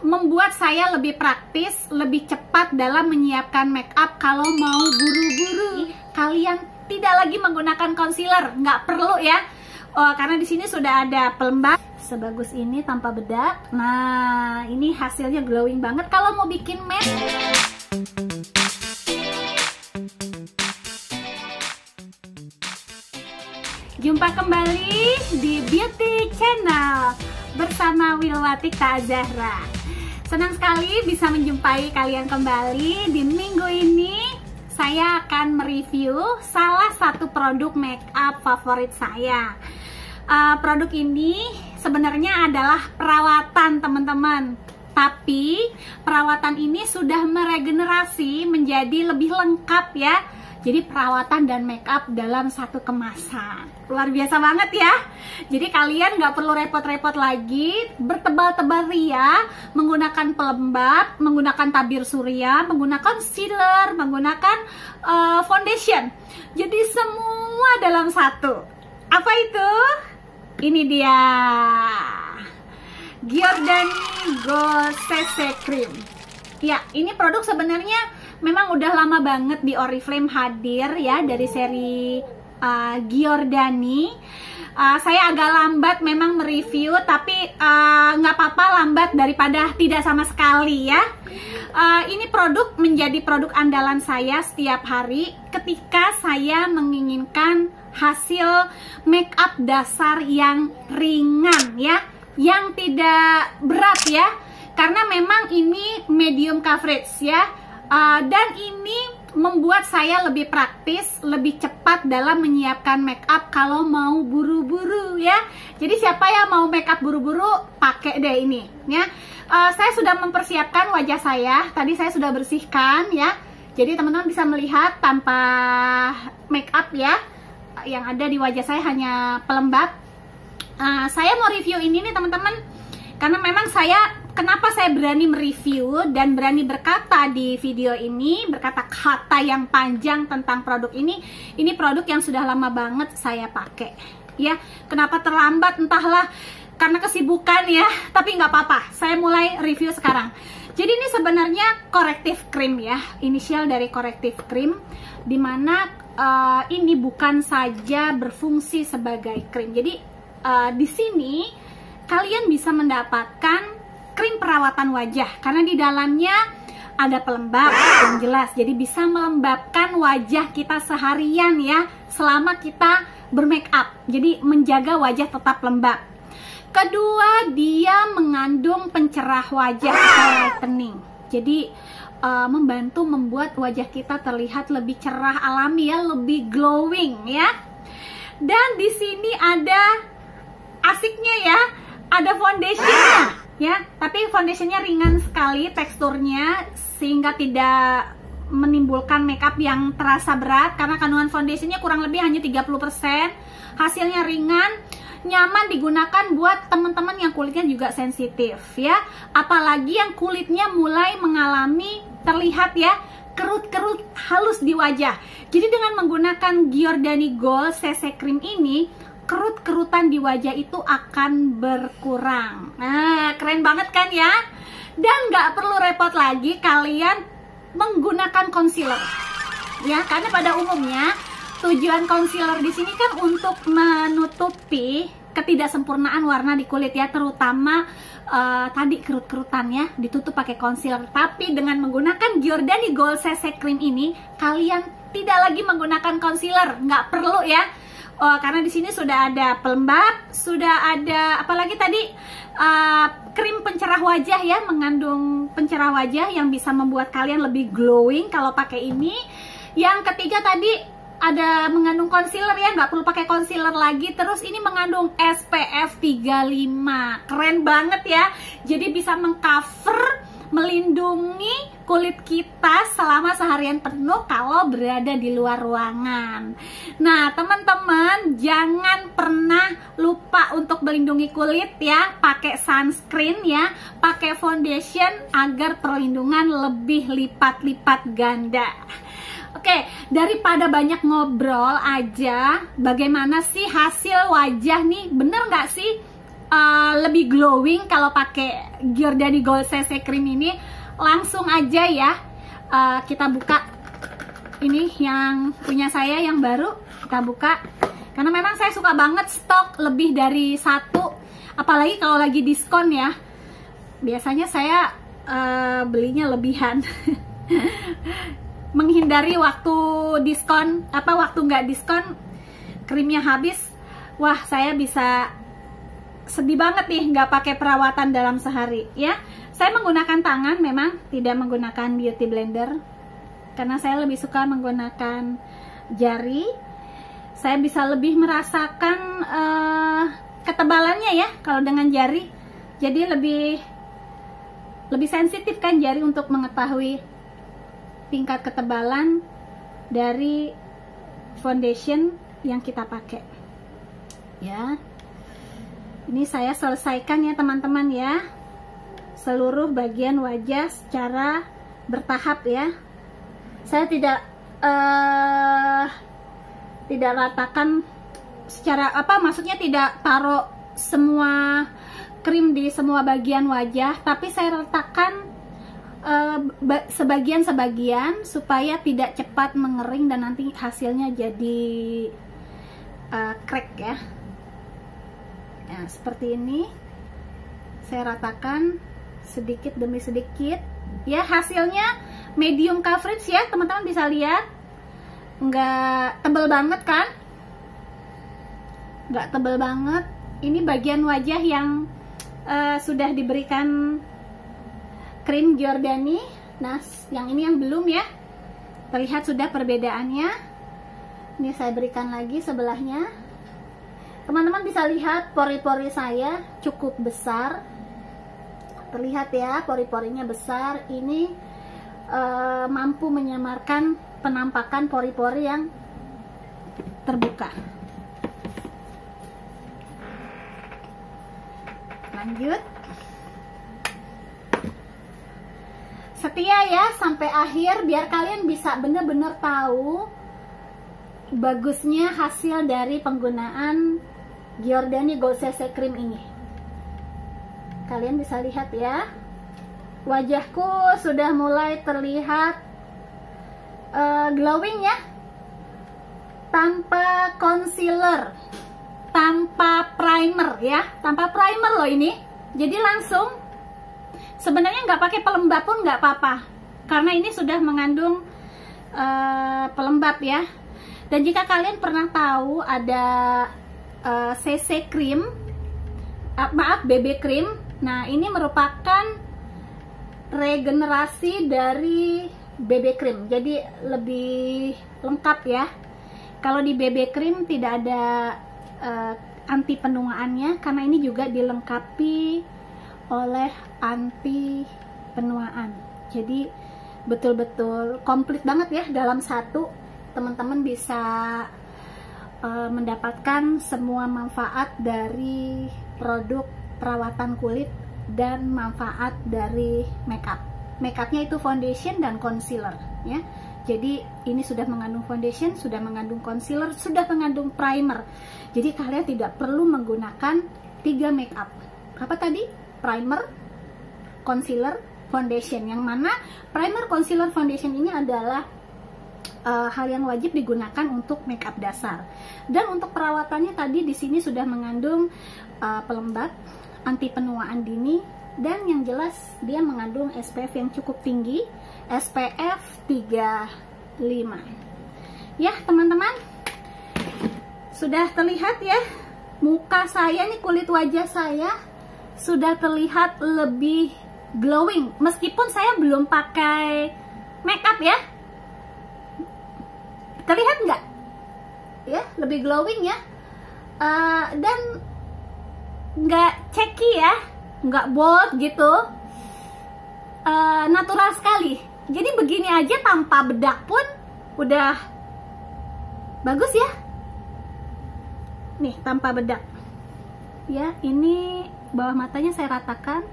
membuat saya lebih praktis, lebih cepat dalam menyiapkan make up kalau mau buru-buru. Kalian tidak lagi menggunakan concealer, nggak perlu ya. Karena di sini sudah ada pelembab sebagus ini tanpa bedak. Nah, ini hasilnya glowing banget kalau mau bikin matte. Jumpa kembali di Beauty Channel bersama Wilwati Kak Zahra. Senang sekali bisa menjumpai kalian kembali. Di minggu ini saya akan mereview salah satu produk make up favorit saya. Produk ini sebenarnya adalah perawatan, teman-teman. Tapi perawatan ini sudah meregenerasi menjadi lebih lengkap ya. Jadi perawatan dan make up dalam satu kemasan. Luar biasa banget ya. Jadi kalian nggak perlu repot-repot lagi bertebal-tebal ria, menggunakan pelembab, menggunakan tabir surya, menggunakan concealer, menggunakan foundation. Jadi semua dalam satu. Apa itu? Ini dia, Giordani Gold CC Cream. Ya, ini produk sebenarnya memang udah lama banget di Oriflame hadir ya, dari seri Giordani. Saya agak lambat memang mereview, tapi nggak apa-apa, lambat daripada tidak sama sekali ya. Ini produk menjadi produk andalan saya setiap hari ketika saya menginginkan hasil make up dasar yang ringan ya, yang tidak berat ya, karena memang ini medium coverage ya. Dan ini membuat saya lebih praktis, lebih cepat dalam menyiapkan make up kalau mau buru-buru ya. Jadi siapa yang mau make up buru-buru, pakai deh ini ya. Saya sudah mempersiapkan wajah saya, tadi saya sudah bersihkan ya. Jadi teman-teman bisa melihat tanpa make up ya. Yang ada di wajah saya hanya pelembab. Saya mau review ini nih teman-teman, karena memang kenapa saya berani mereview dan berani berkata di video ini, berkata-kata yang panjang tentang produk ini produk yang sudah lama banget saya pakai ya. Kenapa terlambat entahlah, karena kesibukan ya, tapi nggak apa-apa, saya mulai review sekarang. Jadi ini sebenarnya corrective cream ya, inisial dari corrective cream, dimana ini bukan saja berfungsi sebagai krim. Jadi di sini kalian bisa mendapatkan krim perawatan wajah karena di dalamnya ada pelembab yang jelas. Jadi bisa melembabkan wajah kita seharian ya, selama kita bermake up. Jadi menjaga wajah tetap lembab. Kedua, dia mengandung pencerah wajah atau lightening. Jadi membantu membuat wajah kita terlihat lebih cerah alami ya, lebih glowing ya. Dan di sini ada asiknya ya, ada foundationnya ya, tapi foundationnya ringan sekali teksturnya sehingga tidak menimbulkan makeup yang terasa berat, karena kandungan foundationnya kurang lebih hanya 30%. Hasilnya ringan, nyaman digunakan buat teman-teman yang kulitnya juga sensitif ya, apalagi yang kulitnya mulai mengalami terlihat ya kerut-kerut halus di wajah. Jadi dengan menggunakan Giordani Gold CC Cream ini, kerut-kerutan di wajah itu akan berkurang. Nah, keren banget kan ya? Dan nggak perlu repot lagi kalian menggunakan concealer ya, karena pada umumnya tujuan concealer di sini kan untuk menutupi ketidaksempurnaan warna di kulit ya, terutama tadi kerut-kerutannya ditutup pakai concealer. Tapi dengan menggunakan Giordani Gold CC Cream ini, kalian tidak lagi menggunakan concealer, nggak perlu ya. Karena di sini sudah ada pelembab, sudah ada apalagi tadi krim pencerah wajah ya, mengandung pencerah wajah yang bisa membuat kalian lebih glowing kalau pakai ini. Yang ketiga tadi ada mengandung concealer ya, nggak perlu pakai concealer lagi. Terus ini mengandung SPF 35, keren banget ya. Jadi bisa mengcover, melindungi kulit kita selama seharian penuh kalau berada di luar ruangan. Nah teman-teman, jangan pernah lupa untuk melindungi kulit ya, pakai sunscreen ya, pakai foundation agar perlindungan lebih lipat-lipat ganda. Oke, daripada banyak ngobrol aja, bagaimana sih hasil wajah nih? Bener nggak sih lebih glowing kalau pakai Giordani Gold CC Cream ini. Langsung aja ya, kita buka. Ini yang punya saya yang baru, kita buka. Karena memang saya suka banget stok lebih dari satu, apalagi kalau lagi diskon ya. Biasanya saya belinya lebihan. Menghindari waktu diskon, waktu nggak diskon krimnya habis. Wah, saya bisa sedih banget nih nggak pakai perawatan dalam sehari ya. Saya menggunakan tangan, memang tidak menggunakan beauty blender karena saya lebih suka menggunakan jari. Saya bisa lebih merasakan ketebalannya ya kalau dengan jari. Jadi lebih sensitif kan jari untuk mengetahui tingkat ketebalan dari foundation yang kita pakai. Ya. Ini saya selesaikan ya teman-teman ya, seluruh bagian wajah secara bertahap ya. Saya tidak ratakan secara maksudnya tidak taruh semua krim di semua bagian wajah, tapi saya ratakan sebagian-sebagian supaya tidak cepat mengering dan nanti hasilnya jadi crack ya. Nah, seperti ini saya ratakan sedikit demi sedikit ya. Hasilnya medium coverage ya teman-teman, bisa lihat nggak tebel banget kan, nggak tebel banget. Ini bagian wajah yang sudah diberikan krim Giordani. Nah, yang ini yang belum ya, terlihat sudah perbedaannya. Ini saya berikan lagi sebelahnya. Teman-teman bisa lihat pori-pori saya cukup besar, terlihat ya, pori-porinya besar. Ini mampu menyamarkan penampakan pori-pori yang terbuka. Lanjut, setia ya sampai akhir biar kalian bisa benar-benar tahu bagusnya hasil dari penggunaan Giordani Gold CC Cream ini. Kalian bisa lihat ya, wajahku sudah mulai terlihat glowing ya, tanpa concealer, tanpa primer ya, tanpa primer loh ini. Jadi langsung, sebenarnya nggak pakai pelembab pun nggak apa-apa, karena ini sudah mengandung pelembab ya. Dan jika kalian pernah tahu ada CC cream, BB cream. Nah, ini merupakan regenerasi dari BB cream. Jadi lebih lengkap ya. Kalau di BB cream tidak ada anti penuaannya, karena ini juga dilengkapi oleh anti penuaan. Jadi betul-betul komplit banget ya dalam satu. Teman-teman bisa mendapatkan semua manfaat dari produk perawatan kulit dan manfaat dari makeup. Makeupnya itu foundation dan concealer ya. Jadi ini sudah mengandung foundation, sudah mengandung concealer, sudah mengandung primer. Jadi kalian tidak perlu menggunakan 3 makeup. Apa tadi? Primer, concealer, foundation. Yang mana primer, concealer, foundation ini adalah hal yang wajib digunakan untuk makeup dasar. Dan untuk perawatannya tadi di sini sudah mengandung pelembab, anti penuaan dini, dan yang jelas dia mengandung SPF yang cukup tinggi, SPF 35. Ya teman-teman, sudah terlihat ya muka saya nih, kulit wajah saya sudah terlihat lebih glowing meskipun saya belum pakai makeup ya. Terlihat nggak ya, lebih glowing ya, dan nggak ceky ya, nggak bold gitu, natural sekali. Jadi begini aja tanpa bedak pun udah bagus ya. Nih tanpa bedak ya, ini bawah matanya saya ratakan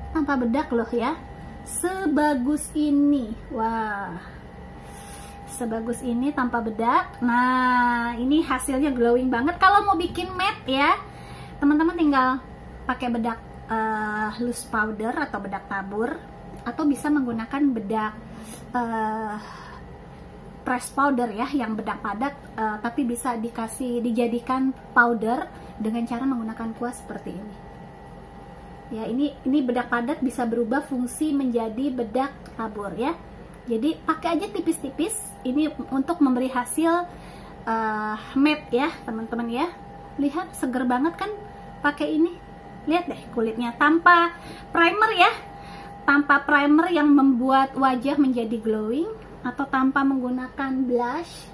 tanpa bedak loh ya, sebagus ini. Wah, sebagus ini tanpa bedak. Nah, ini hasilnya glowing banget. Kalau mau bikin matte ya, teman-teman tinggal pakai bedak loose powder atau bedak tabur, atau bisa menggunakan bedak press powder ya, yang bedak padat, tapi bisa dijadikan powder dengan cara menggunakan kuas seperti ini. Ya, ini bedak padat bisa berubah fungsi menjadi bedak tabur ya. Jadi pakai aja tipis-tipis. Ini untuk memberi hasil matte ya teman-teman ya. Lihat seger banget kan pakai ini. Lihat deh kulitnya tanpa primer ya. Tanpa primer yang membuat wajah menjadi glowing, atau tanpa menggunakan blush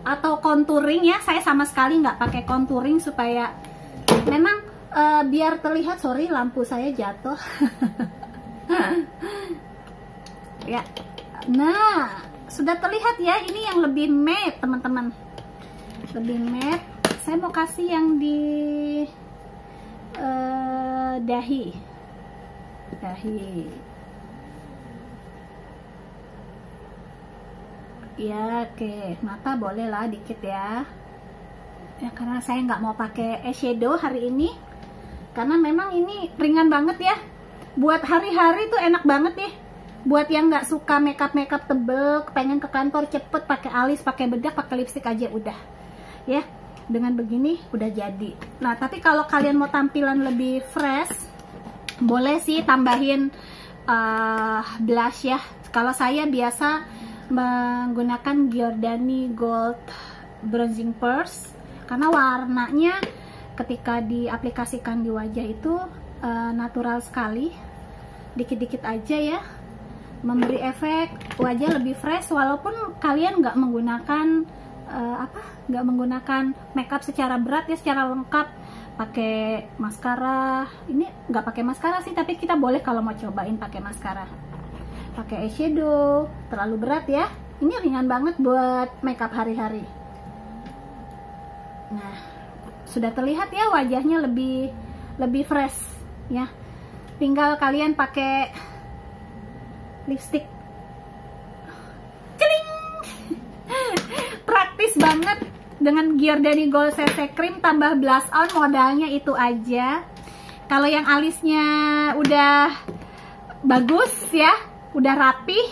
atau contouring ya. Saya sama sekali nggak pakai contouring supaya memang biar terlihat. Sorry, lampu saya jatuh. Ya, nah sudah terlihat ya. Ini yang lebih matte teman-teman, lebih matte. Saya mau kasih yang di dahi. Ya, oke. Mata boleh lah dikit ya. Ya, karena saya nggak mau pakai eyeshadow hari ini, karena memang ini ringan banget ya. Buat hari-hari tuh enak banget nih. Buat yang nggak suka makeup tebel, pengen ke kantor cepet, pakai alis, pakai bedak, pakai lipstick aja udah. Ya, dengan begini udah jadi. Nah, tapi kalau kalian mau tampilan lebih fresh, boleh sih tambahin blush ya. Kalau saya biasa menggunakan Giordani Gold Bronzing Purse, karena warnanya ketika diaplikasikan di wajah itu natural sekali. Dikit-dikit aja ya, memberi efek wajah lebih fresh, walaupun kalian nggak menggunakan nggak menggunakan makeup secara berat ya, secara lengkap. Pakai maskara, ini nggak pakai maskara sih, tapi kita boleh kalau mau cobain pakai maskara. Pakai eyeshadow terlalu berat ya, ini ringan banget buat makeup hari-hari. Nah, sudah terlihat ya wajahnya lebih fresh ya. Tinggal kalian pakai lipstick, celing. Praktis banget. Dengan Giordani Gold CC Cream tambah blush on, modalnya itu aja. Kalau yang alisnya udah bagus ya, udah rapih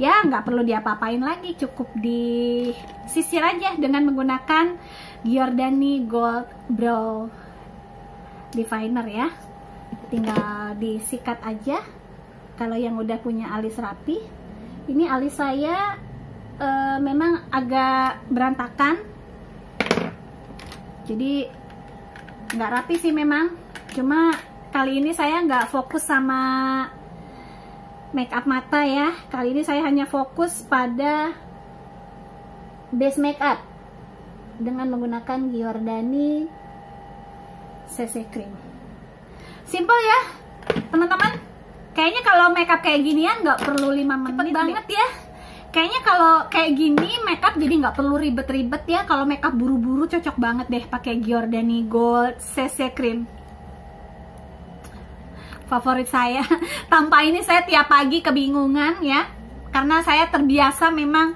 ya, nggak perlu diapa-apain lagi, cukup disisir aja dengan menggunakan Giordani Gold Brow Definer ya. Tinggal disikat aja. Kalau yang udah punya alis rapi, ini alis saya memang agak berantakan, jadi nggak rapi sih memang. Cuma kali ini saya nggak fokus sama makeup mata ya. Kali ini saya hanya fokus pada base makeup dengan menggunakan Giordani CC Cream. Simple ya teman-teman. Kayaknya kalau makeup kayak ginian nggak perlu 5 menit. Cepet banget ya. Kayaknya kalau kayak gini makeup jadi nggak perlu ribet-ribet ya. Kalau makeup buru-buru cocok banget deh pakai Giordani Gold CC Cream. Favorit saya. Tanpa ini saya tiap pagi kebingungan ya. Karena saya terbiasa memang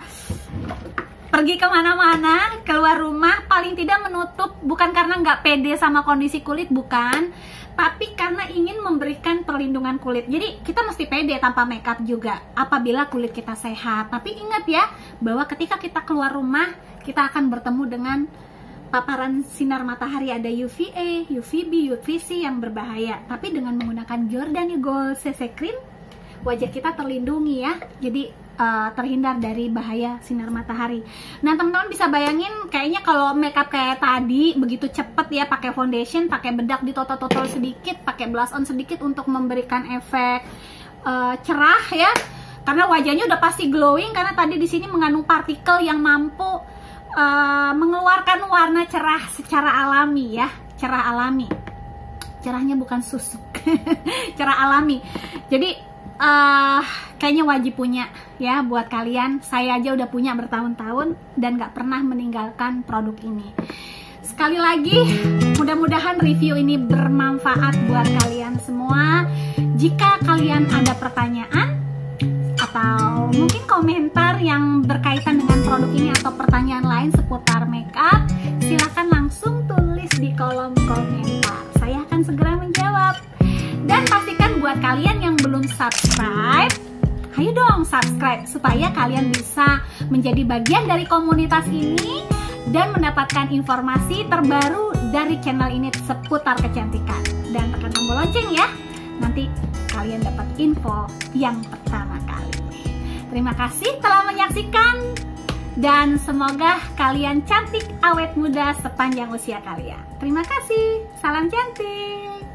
pergi kemana-mana, keluar rumah paling tidak menutup, bukan karena nggak pede sama kondisi kulit, bukan, tapi karena ingin memberikan perlindungan kulit. Jadi kita mesti pede tanpa makeup juga apabila kulit kita sehat. Tapi ingat ya, bahwa ketika kita keluar rumah, kita akan bertemu dengan paparan sinar matahari, ada UVA, UVB, UVC yang berbahaya. Tapi dengan menggunakan Giordani Gold CC Cream, wajah kita terlindungi ya. Jadi terhindar dari bahaya sinar matahari. Nah teman-teman bisa bayangin, kayaknya kalau makeup kayak tadi begitu cepet ya, pakai foundation, pakai bedak ditotol-totol sedikit, pakai blush on sedikit untuk memberikan efek cerah ya. Karena wajahnya udah pasti glowing, karena tadi di sini mengandung partikel yang mampu mengeluarkan warna cerah secara alami ya, cerah alami. Cerahnya bukan susuk, cerah alami. Jadi kayaknya wajib punya ya buat kalian. Saya aja udah punya bertahun-tahun dan gak pernah meninggalkan produk ini. Sekali lagi, mudah-mudahan review ini bermanfaat buat kalian semua. Jika kalian ada pertanyaan atau mungkin komentar yang berkaitan dengan produk ini atau pertanyaan lain seputar makeup, silahkan langsung tulis di kolom komentar. kalian yang belum subscribe, ayo dong subscribe supaya kalian bisa menjadi bagian dari komunitas ini dan mendapatkan informasi terbaru dari channel ini seputar kecantikan. Dan tekan tombol lonceng ya, nanti kalian dapat info yang pertama kali. Terima kasih telah menyaksikan dan semoga kalian cantik, awet muda sepanjang usia kalian. Terima kasih, salam cantik.